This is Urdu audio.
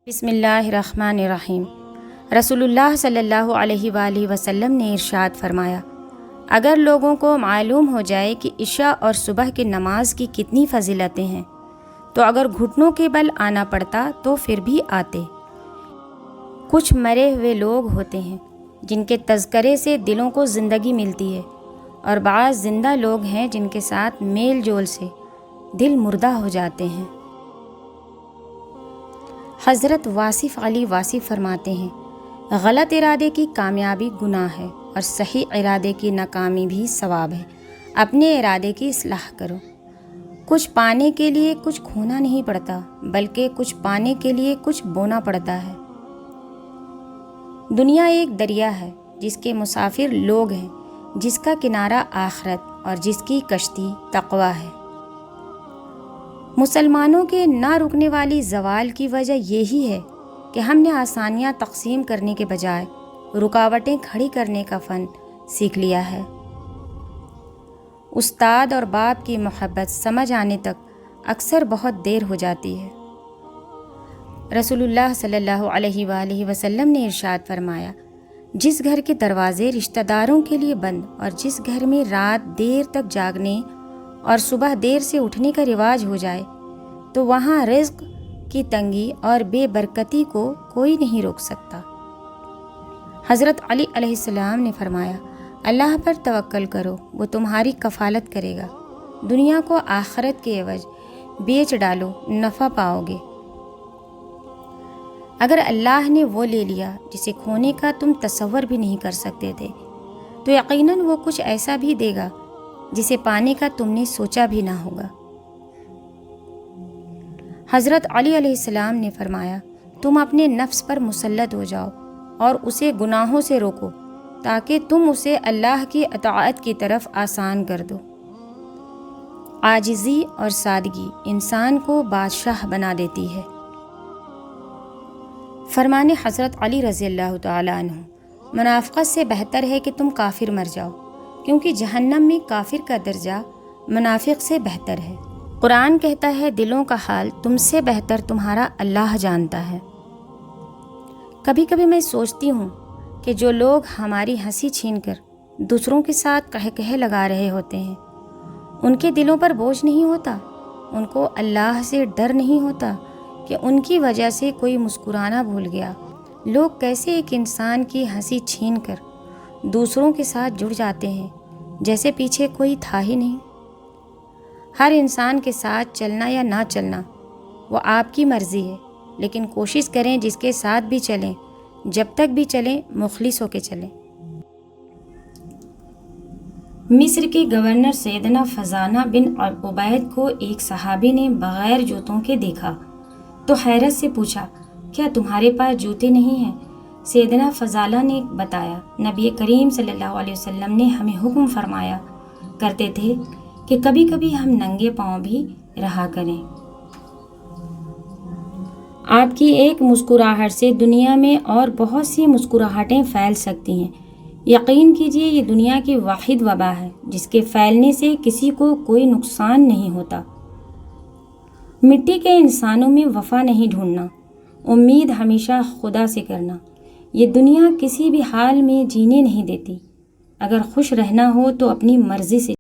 بسم اللہ الرحمن الرحیم۔ رسول اللہ صلی اللہ علیہ وآلہ وسلم نے ارشاد فرمایا، اگر لوگوں کو معلوم ہو جائے کہ عشاء اور صبح کی نماز کی کتنی فضیلتیں ہیں تو اگر گھٹنوں کے بل آنا پڑتا تو پھر بھی آتے۔ کچھ مرے ہوئے لوگ ہوتے ہیں جن کے تذکرے سے دلوں کو زندگی ملتی ہے، اور بعض زندہ لوگ ہیں جن کے ساتھ میل جول سے دل مردہ ہو جاتے ہیں۔ حضرت واصف علی واصف فرماتے ہیں، غلط ارادے کی کامیابی گناہ ہے اور صحیح ارادے کی ناکامی بھی ثواب ہے۔ اپنے ارادے کی اصلاح کرو۔ کچھ پانے کے لیے کچھ کھونا نہیں پڑتا، بلکہ کچھ پانے کے لیے کچھ بونا پڑتا ہے۔ دنیا ایک دریا ہے جس کے مسافر لوگ ہیں، جس کا کنارہ آخرت اور جس کی کشتی تقویٰ ہے۔ مسلمانوں کے نہ رکنے والی زوال کی وجہ یہی ہے کہ ہم نے آسانیاں تقسیم کرنے کے بجائے رکاوٹیں کھڑی کرنے کا فن سیکھ لیا ہے۔ استاد اور باپ کی محبت سمجھ آنے تک اکثر بہت دیر ہو جاتی ہے۔ رسول اللہ صلی اللہ علیہ وآلہ وسلم نے ارشاد فرمایا، جس گھر کے دروازے رشتہ داروں کے لیے بند اور جس گھر میں رات دیر تک جاگنے اور صبح دیر سے اٹھنے کا رواج ہو جائے تو وہاں رزق کی تنگی اور بے برکتی کو کوئی نہیں روک سکتا۔ حضرت علی علیہ السلام نے فرمایا، اللہ پر توکل کرو، وہ تمہاری کفالت کرے گا۔ دنیا کو آخرت کے عوض بیچ ڈالو، نفع پاؤ گے۔ اگر اللہ نے وہ لے لیا جسے کھونے کا تم تصور بھی نہیں کر سکتے تھے تو یقیناً وہ کچھ ایسا بھی دے گا جسے پانے کا تم نے سوچا بھی نہ ہوگا۔ حضرت علی علیہ السلام نے فرمایا، تم اپنے نفس پر مسلط ہو جاؤ اور اسے گناہوں سے روکو تاکہ تم اسے اللہ کی اطاعت کی طرف آسان کر دو۔ عاجزی اور سادگی انسان کو بادشاہ بنا دیتی ہے۔ فرمان حضرت علی رضی اللہ تعالی عنہ، منافقت سے بہتر ہے کہ تم کافر مر جاؤ، کیونکہ جہنم میں کافر کا درجہ منافق سے بہتر ہے۔ قرآن کہتا ہے، دلوں کا حال تم سے بہتر تمہارا اللہ جانتا ہے۔ کبھی کبھی میں سوچتی ہوں کہ جو لوگ ہماری ہنسی چھین کر دوسروں کے ساتھ قہقہے لگا رہے ہوتے ہیں، ان کے دلوں پر بوجھ نہیں ہوتا، ان کو اللہ سے ڈر نہیں ہوتا کہ ان کی وجہ سے کوئی مسکرانا بھول گیا۔ لوگ کیسے ایک انسان کی ہنسی چھین کر دوسروں کے ساتھ جڑ جاتے ہیں جیسے پیچھے کوئی تھا ہی نہیں۔ ہر انسان کے ساتھ چلنا یا نہ چلنا وہ آپ کی مرضی ہے، لیکن کوشش کریں جس کے ساتھ بھی چلیں، جب تک بھی چلیں مخلص ہو کے چلیں۔ مصر کے گورنر سیدنا فضانہ بن عبید کو ایک صحابی نے بغیر جوتوں کے دیکھا تو حیرت سے پوچھا، کیا تمہارے پاس جوتے نہیں ہیں؟ سیدنا فضالہ نے بتایا، نبی کریم صلی اللہ علیہ وسلم نے ہمیں حکم فرمایا کرتے تھے کہ کبھی کبھی ہم ننگے پاؤں بھی رہا کریں۔ آپ کی ایک مسکراہٹ سے دنیا میں اور بہت سی مسکراہٹیں پھیل سکتی ہیں۔ یقین کیجیے، یہ دنیا کی واحد وبا ہے جس کے پھیلنے سے کسی کو کوئی نقصان نہیں ہوتا۔ مٹی کے انسانوں میں وفا نہیں ڈھونڈنا، امید ہمیشہ خدا سے کرنا۔ یہ دنیا کسی بھی حال میں جینے نہیں دیتی۔ اگر خوش رہنا ہو تو اپنی مرضی سے